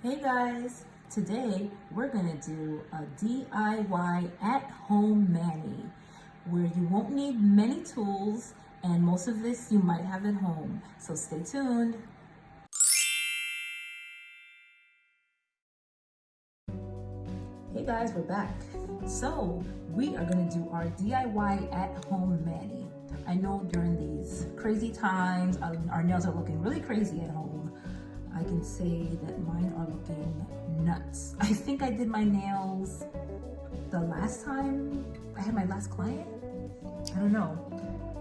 Hey guys, today we're gonna do a DIY at-home mani where you won't need many tools and most of this you might have at home, so stay tuned. Hey guys, we're back. So we are gonna do our DIY at-home mani. I know during these crazy times, our nails are looking really crazy at home. I can say that mine are looking nuts. I think I did my nails the last time I had my last client. I don't know,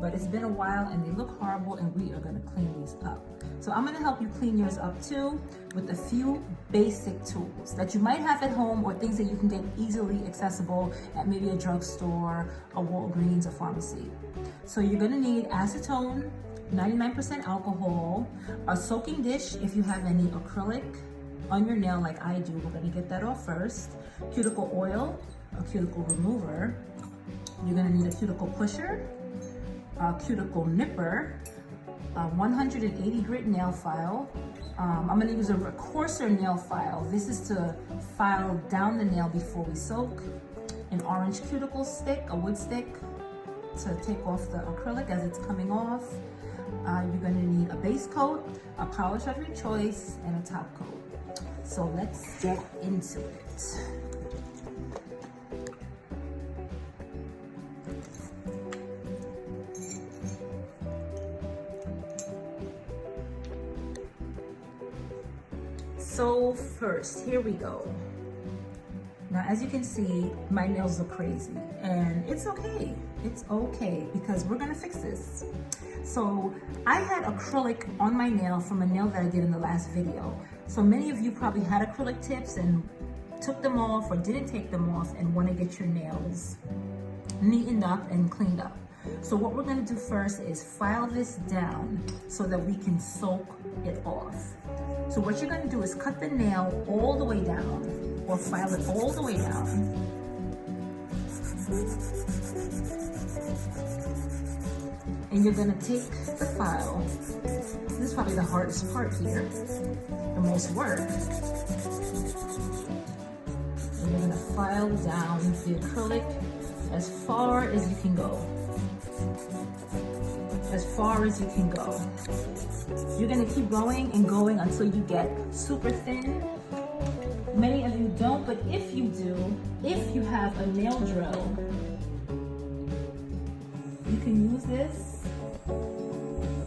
but it's been a while and they look horrible and we are gonna clean these up. So I'm gonna help you clean yours up too with a few basic tools that you might have at home or things that you can get easily accessible at maybe a drugstore, a Walgreens, a pharmacy. So you're gonna need acetone, 99% alcohol, a soaking dish if you have any acrylic on your nail like I do. We're gonna get that off first. Cuticle oil, a cuticle remover. You're gonna need a cuticle pusher, a cuticle nipper, a 180 grit nail file. I'm gonna use a coarser nail file. This is to file down the nail before we soak. An orange cuticle stick, a wood stick, to take off the acrylic as it's coming off. You're gonna need a base coat, a polish of your choice, and a top coat. So let's get into it. So first, here we go. Now, as you can see, my nails look crazy and it's okay. It's okay because we're gonna fix this. So I had acrylic on my nail from a nail that I did in the last video. So many of you probably had acrylic tips and took them off or didn't take them off and wanna get your nails neatened up and cleaned up. So what we're gonna do first is file this down so that we can soak it off. So what you're gonna do is cut the nail all the way down or file it all the way down. And you're gonna take the file. This is probably the hardest part here, the most work. And you're gonna file down the acrylic as far as you can go. As far as you can go. You're gonna keep going and going until you get super thin. Many of you don't, but if you do, if you have a nail drill, you can use this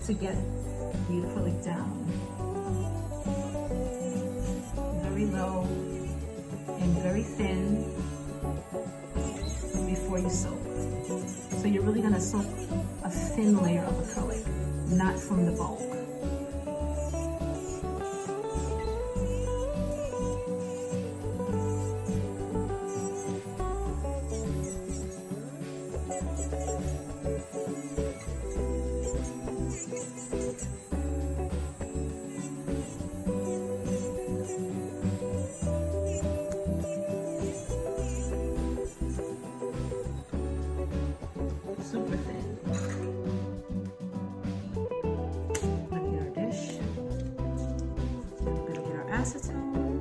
to get the acrylic down. Very low and very thin before you soak. So you're really gonna soak a thin layer of acrylic, not from the bulk. Super thin. We're gonna get our dish. We're gonna get our acetone.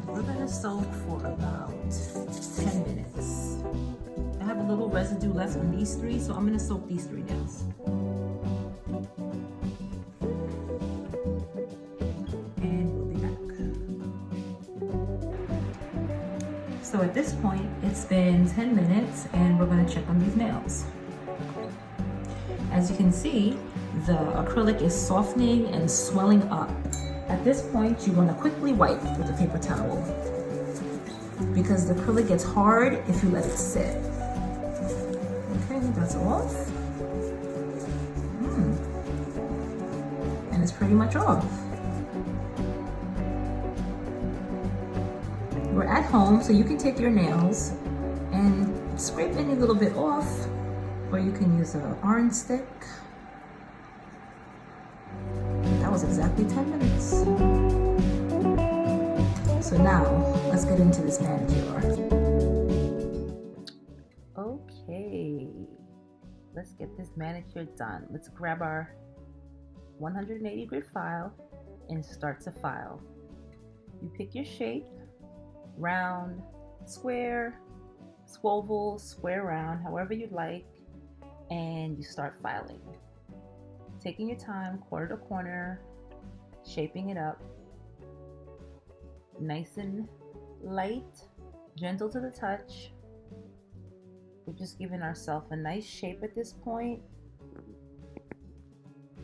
We're gonna soak for about 10 minutes. I have a little residue left on these three, so I'm gonna soak these three nails. So at this point, it's been 10 minutes and we're gonna check on these nails. As you can see, the acrylic is softening and swelling up. At this point, you wanna quickly wipe with a paper towel because the acrylic gets hard if you let it sit. Okay, that's off. And it's pretty much off. We're at home, so you can take your nails and scrape any little bit off, or you can use an orange stick. That was exactly 10 minutes. So now, let's get into this manicure. Okay, let's get this manicure done. Let's grab our 180 grit file and start to file. You pick your shape, round, square, swivel, square, round, however you'd like, and you start filing. Taking your time, corner to corner, shaping it up, nice and light, gentle to the touch. We're just giving ourselves a nice shape at this point.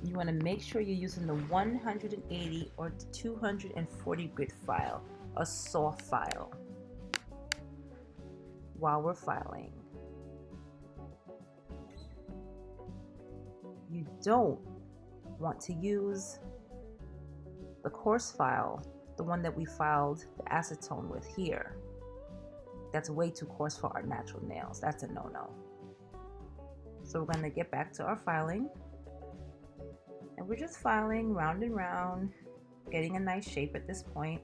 You want to make sure you're using the 180 or 240 grit file, a soft file, while we're filing. You don't want to use the coarse file, the one that we filed the acetone with here. That's way too coarse for our natural nails. That's a no-no. So we're going to get back to our filing. And we're just filing round and round, getting a nice shape at this point.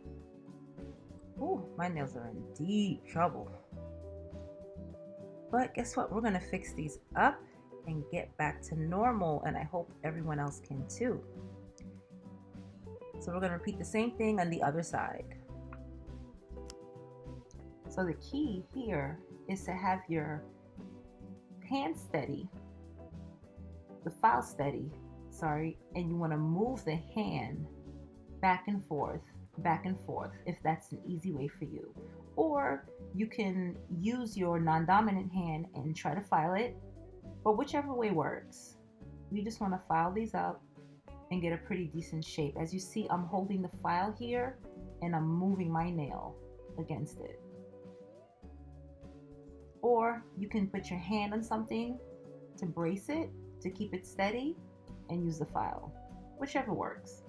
Ooh, my nails are in deep trouble. But guess what? We're going to fix these up and get back to normal, and I hope everyone else can too. So we're going to repeat the same thing on the other side. So the key here is to have your hand steady, the file steady, and you want to move the hand back and forth, if that's an easy way for you. Or you can use your non-dominant hand and try to file it, but whichever way works. We just want to file these up and get a pretty decent shape. As you see, I'm holding the file here and I'm moving my nail against it. Or you can put your hand on something to brace it, to keep it steady, and use the file, whichever works.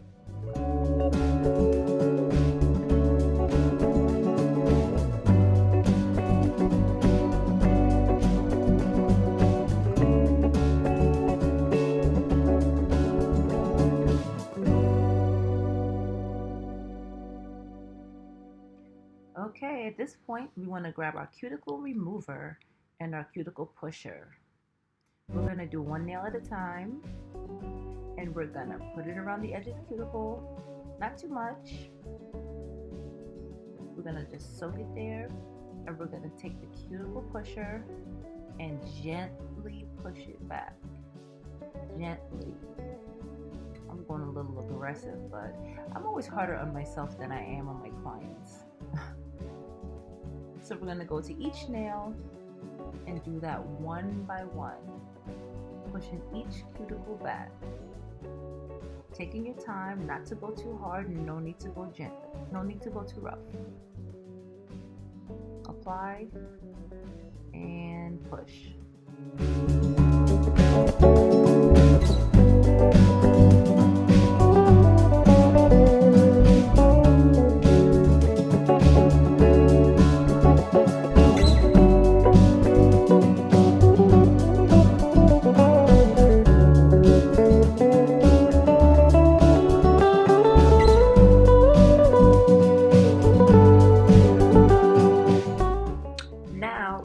Okay, at this point, we want to grab our cuticle remover and our cuticle pusher. We're going to do one nail at a time, and we're going to put it around the edge of the cuticle, not too much. We're going to just soak it there, and we're going to take the cuticle pusher and gently push it back. Gently. I'm going a little aggressive, but I'm always harder on myself than I am on my clients. So we're going to go to each nail and do that one by one, pushing each cuticle back. Taking your time, not to go too hard, and no need to go gentle, no need to go too rough. Apply and push.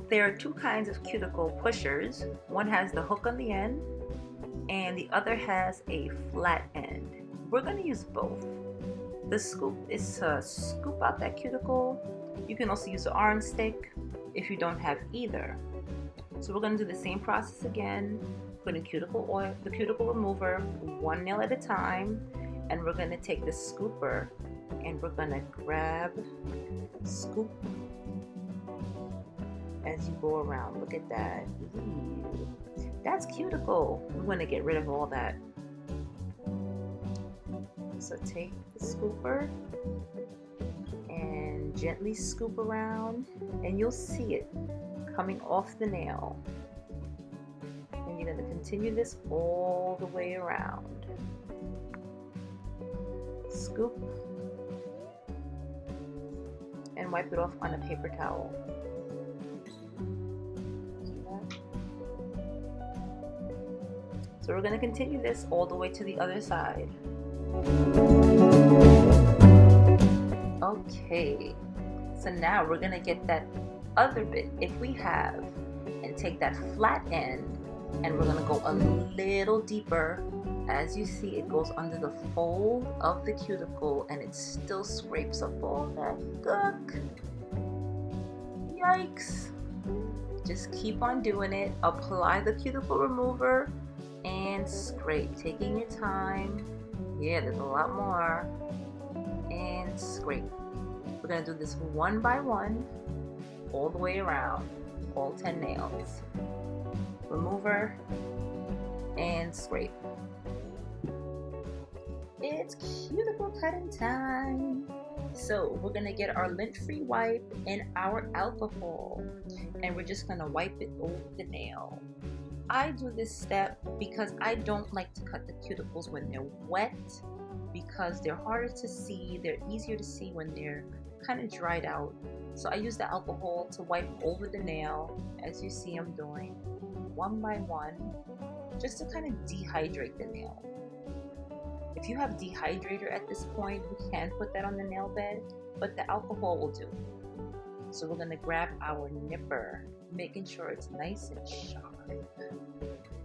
There are two kinds of cuticle pushers. One has the hook on the end and the other has a flat end. We're going to use both. The scoop is to scoop out that cuticle. You can also use the orange stick if you don't have either. So we're going to do the same process again, putting cuticle oil, the cuticle remover, one nail at a time, and we're going to take the scooper and we're going to grab, scoop as you go around. Look at that. Ooh, that's cuticle. We want to get rid of all that. So take the scooper and gently scoop around, and you'll see it coming off the nail. And you're going to continue this all the way around. Scoop and wipe it off on a paper towel. So we're going to continue this all the way to the other side. Okay, so now we're going to get that other bit, if we have, and take that flat end, and we're going to go a little deeper As you see, it goes under the fold of the cuticle and it still scrapes up all that gunk. Yikes. Just keep on doing it. Apply the cuticle remover and scrape, taking your time. Yeah, there's a lot more. And scrape. We're gonna do this one by one, all the way around, all 10 nails. Remover and scrape. It's cuticle cutting time. So we're gonna get our lint-free wipe and our alcohol, and we're just gonna wipe it over the nail. I do this step because I don't like to cut the cuticles when they're wet, because they're harder to see. They're easier to see when they're kind of dried out. So I use the alcohol to wipe over the nail, as you see I'm doing, one by one, just to kind of dehydrate the nail. If you have dehydrator at this point, you can put that on the nail bed, but the alcohol will do. So we're gonna grab our nipper, making sure it's nice and sharp.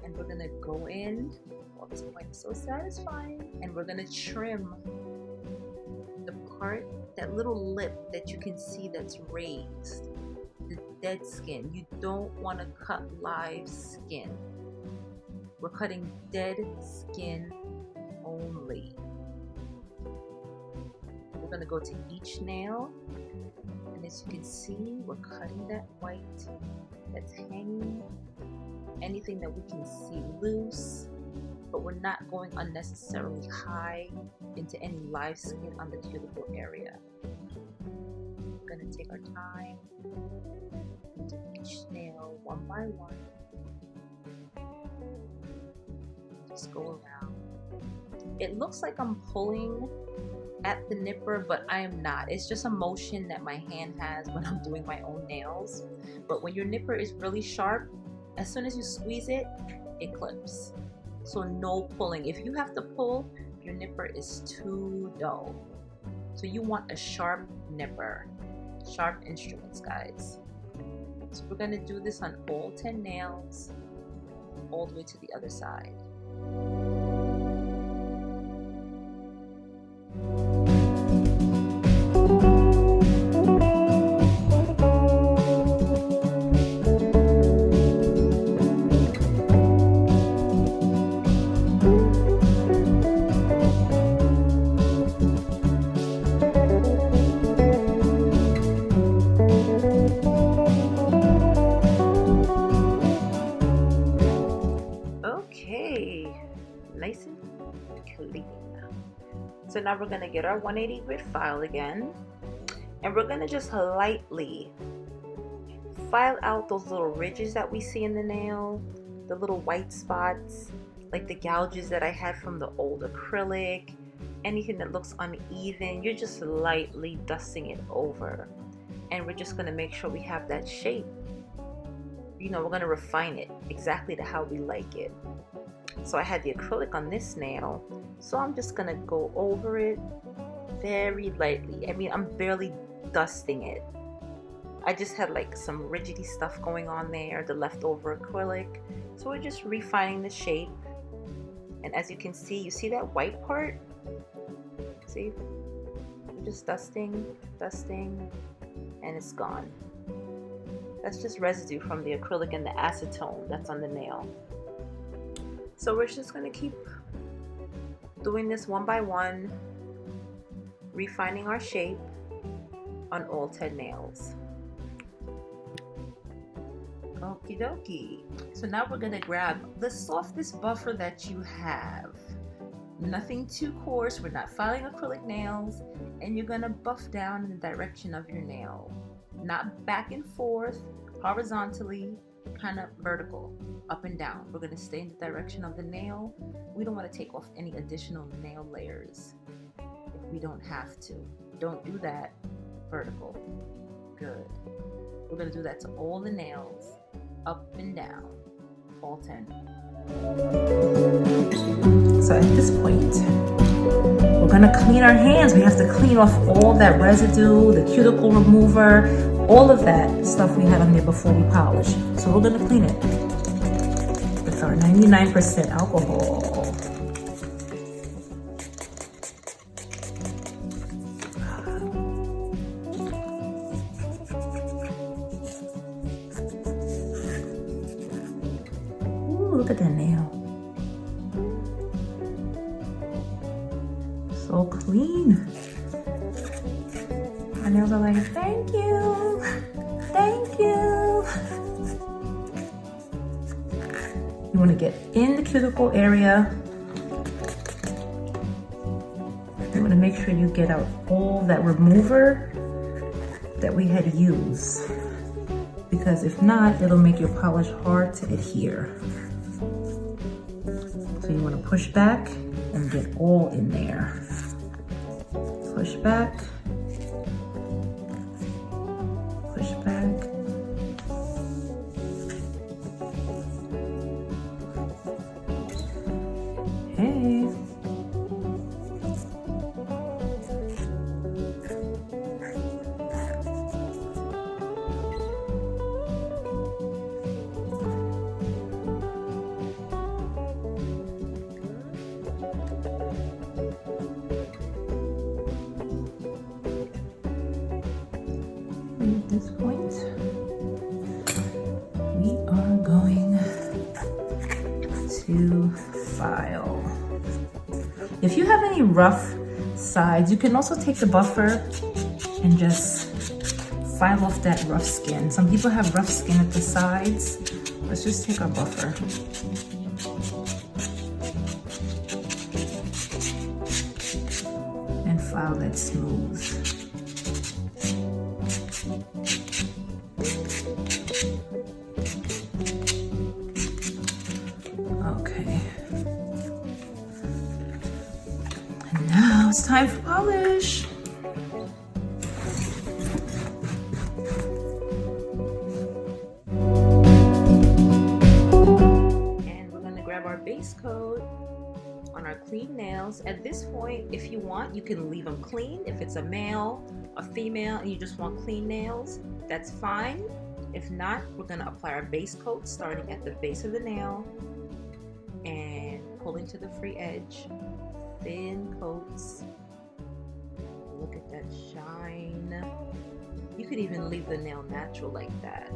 And we're gonna go in, well, this point is so satisfying, and we're gonna trim the part, that little lip that you can see that's raised, the dead skin. You don't wanna cut live skin. We're cutting dead skin only. We're gonna go to each nail, and as you can see, we're cutting that white that's hanging, anything that we can see loose, but we're not going unnecessarily high into any live skin on the cuticle area. We're gonna take our time into each nail one by one. Just go around. It looks like I'm pulling at the nipper, but I am not. It's just a motion that my hand has when I'm doing my own nails. But when your nipper is really sharp, as soon as you squeeze it, it clips. So no pulling. If you have to pull, your nipper is too dull. So you want a sharp nipper, sharp instruments, guys. So we're gonna do this on all 10 nails, all the way to the other side. Nice and clean. So now we're gonna get our 180 grit file again, and we're gonna just lightly file out those little ridges that we see in the nail, the little white spots, like the gouges that I had from the old acrylic, anything that looks uneven. You're just lightly dusting it over, and we're just gonna make sure we have that shape. You know, we're gonna refine it exactly to how we like it. So I had the acrylic on this nail, so I'm just gonna go over it very lightly. I mean, I'm barely dusting it. I just had like some rigidy stuff going on there, the leftover acrylic. So we're just refining the shape. And as you can see, you see that white part? See? We're just dusting, and it's gone. That's just residue from the acrylic and the acetone that's on the nail. So we're just gonna keep doing this one by one, refining our shape on all 10 nails. Okie dokie. So now we're gonna grab the softest buffer that you have. Nothing too coarse, we're not filing acrylic nails, and you're gonna buff down in the direction of your nail. Not back and forth, horizontally, kind of vertical, up and down. We're gonna stay in the direction of the nail. We don't want to take off any additional nail layers if we don't have to. Don't do that. Vertical. Good. We're gonna do that to all the nails, up and down, all 10. So at this point, we're gonna clean our hands. We have to clean off all that residue, the cuticle remover, all of that stuff we had on there before we polish. So we're gonna clean it with our 99% alcohol. look at that nail. So clean. My nails are like, thank you, thank you. You want to get in the cuticle area. You want to make sure you get out all that remover that we had used, because if not, it'll make your polish hard to adhere. So you want to push back and get all in there. Push back, push back. Hey. At this point, we are going to file. If you have any rough sides, you can also take the buffer and just file off that rough skin. Some people have rough skin at the sides. Let's just take our buffer. And file that smooth. Okay. And now it's time for polish. And we're going to grab our base coat on our clean nails. At this point, if you want, you can leave them clean. If it's a male, a female, and you just want clean nails, that's fine. If not, we're going to apply our base coat starting at the base of the nail and pulling to the free edge. Thin coats. Look at that shine. You could even leave the nail natural like that.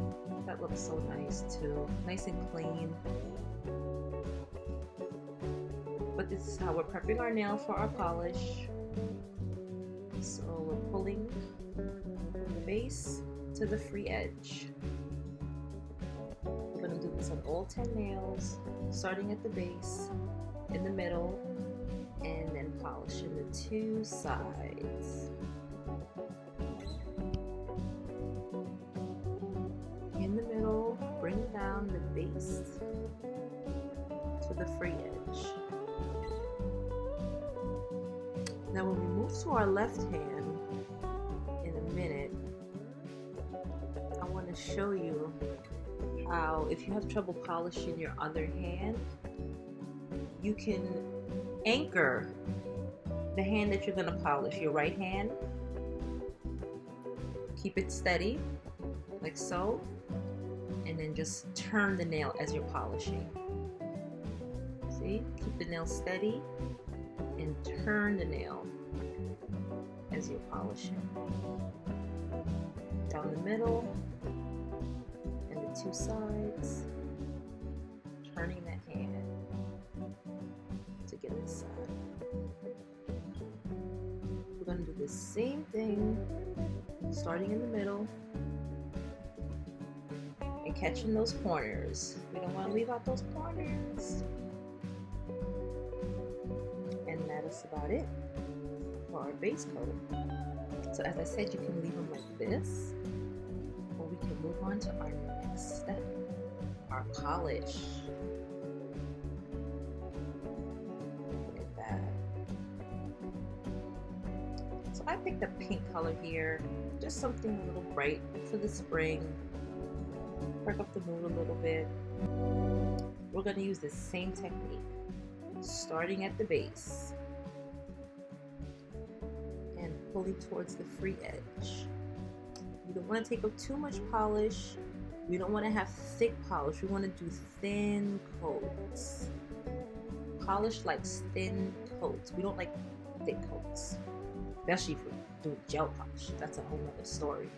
That looks so nice too. Nice and clean. But this is how we're prepping our nail for our polish. So we're pulling from the base to the free edge. We're going to do this on all 10 nails, starting at the base, in the middle, and then polishing the two sides. In the middle, bring down the base to the free edge. Now when we move to our left hand in a minute, I want to show you how, if you have trouble polishing your other hand, you can anchor the hand that you're going to polish, your right hand. Keep it steady, like so, and then just turn the nail as you're polishing. See? Keep the nail steady and turn the nail as you're polishing. Down the middle and the two sides, turning that hand to get inside. We're going to do the same thing, starting in the middle and catching those corners. We don't want to leave out those corners. And that is about it for our base coat. So as I said, you can leave them like this, or we can move on to our next step, our polish. Look at that. So I picked a pink color here, just something a little bright for the spring. Perk up the mood a little bit. We're going to use the same technique, starting at the base and pulling towards the free edge. You don't want to take up too much polish. We don't want to have thick polish. We want to do thin coats. Polish likes thin coats. We don't like thick coats, especially if we're doing gel polish. That's a whole other story.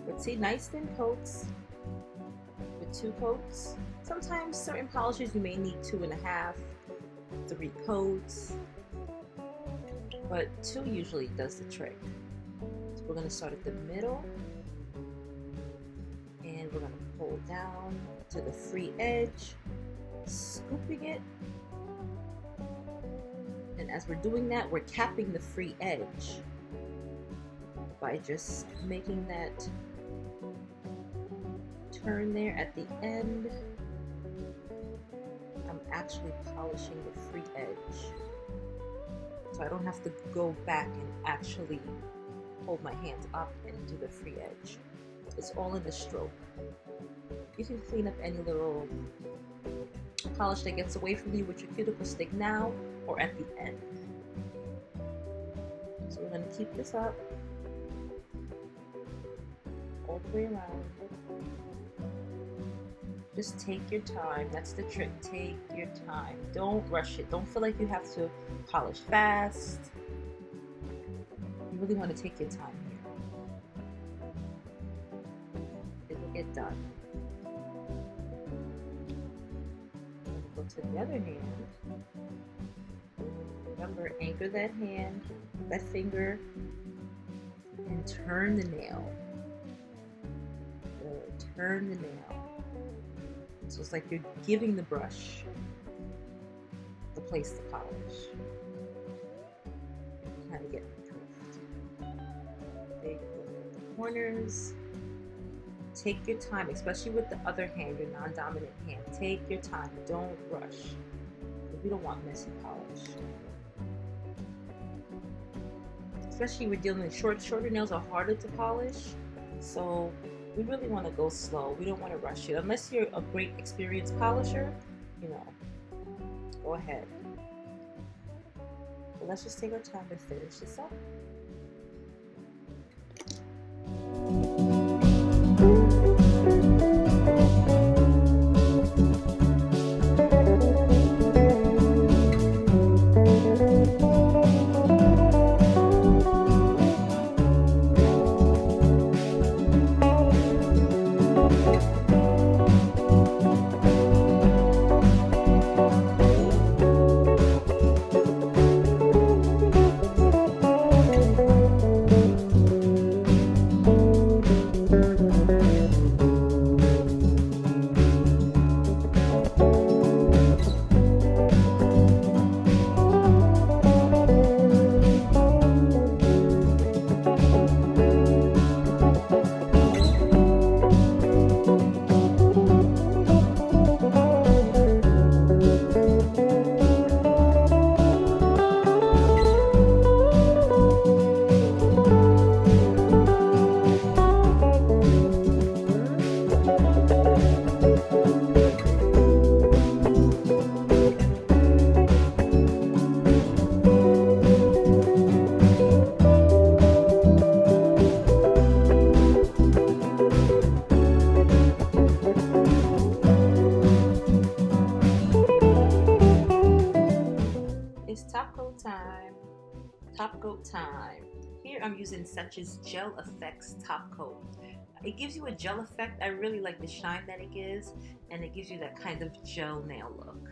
But see, nice thin coats with 2 coats. Sometimes certain polishers you may need 2.5, 3 coats, but 2 usually does the trick. So we're going to start at the middle, and we're going to pull down to the free edge, scooping it. And as we're doing that, we're capping the free edge by just making that turn there at the end. I'm actually polishing the free edge, so I don't have to go back and actually hold my hands up and do the free edge. It's all in the stroke. You can clean up any little polish that gets away from you with your cuticle stick now or at the end. So we're going to keep this up all the way around. Just take your time. That's the trick. Take your time. Don't rush it. Don't feel like you have to polish fast. You really want to take your time here. It'll get done. Go to the other hand. Remember, anchor that hand, that finger, and turn the nail. Good. Turn the nail. So it's like you're giving the brush the place to polish. Kind of get the drift. There you go. The corners. Take your time, especially with the other hand, your non-dominant hand. Take your time. Don't rush. We don't want messy polish. Especially we're dealing with shorter nails are harder to polish. So we really want to go slow. We don't want to rush it. Unless you're a great experienced polisher, you know, go ahead. But let's just take our time to finish this up. Top coat time. Here I'm using Such's Gel Effects Top Coat. It gives you a gel effect. I really like the shine that it gives, and it gives you that kind of gel nail look.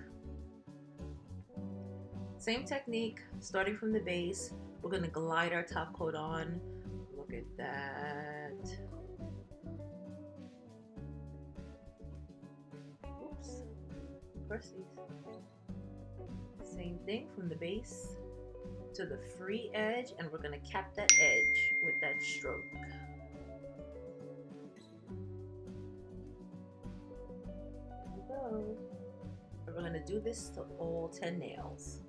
Same technique, starting from the base, we're going to glide our top coat on. Look at that. Oops, press these. Same thing from the base to the free edge, and we're going to cap that edge with that stroke. There we go. And we're going to do this to all 10 nails.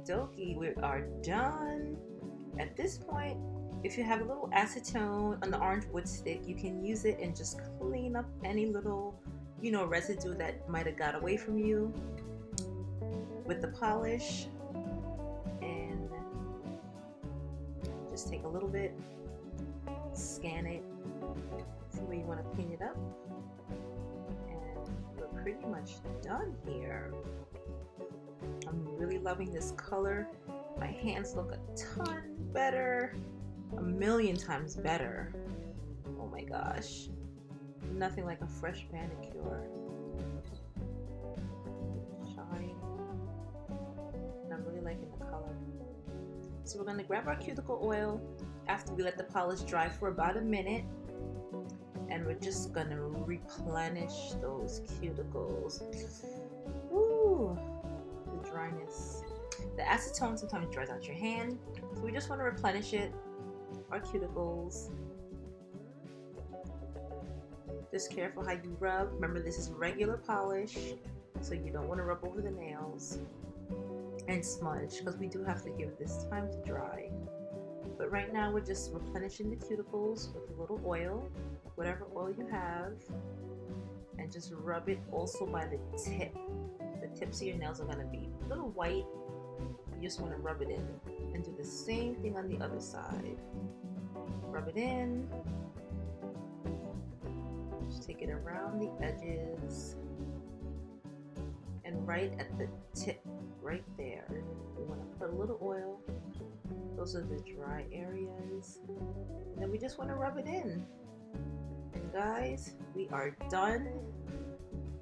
Dokie, we are done. At this point, if you have a little acetone on the orange wood stick, you can use it and just clean up any little, residue that might have got away from you with the polish. And just take a little bit scan it, see where you want to clean it up, and we're pretty much done here. I'm really loving this color. My hands look a ton better, a million times better. Oh my gosh, nothing like a fresh manicure. Shine. And I'm really liking the color. So we're going to grab our cuticle oil after we let the polish dry for about a minute, and we're just going to replenish those cuticles. Woo! The dryness. The acetone sometimes dries out your hand, so we just want to replenish it, our cuticles. Just careful how you rub. Remember, this is regular polish, so you don't want to rub over the nails and smudge, because we do have to give this time to dry. But right now we're just replenishing the cuticles with a little oil, whatever oil you have, and just rub it also by the tip. The tips of your nails are going to be a little white. You just want to rub it in, and do the same thing on the other side. Rub it in. Just take it around the edges and right at the tip, right there. We want to put a little oil. Those are the dry areas. And then we just want to rub it in. And guys, we are done.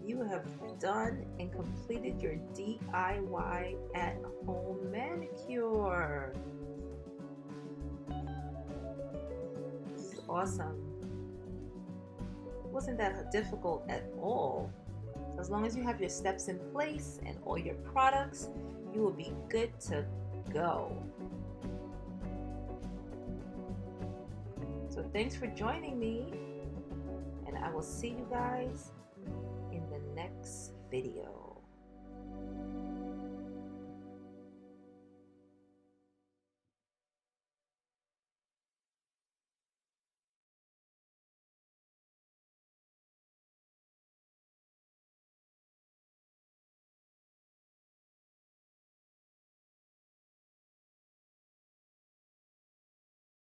You have done and completed your DIY at home manicure. This is awesome. It wasn't that difficult at all. As long as you have your steps in place and all your products, you will be good to go. So thanks for joining me, and I will see you guys in the next video.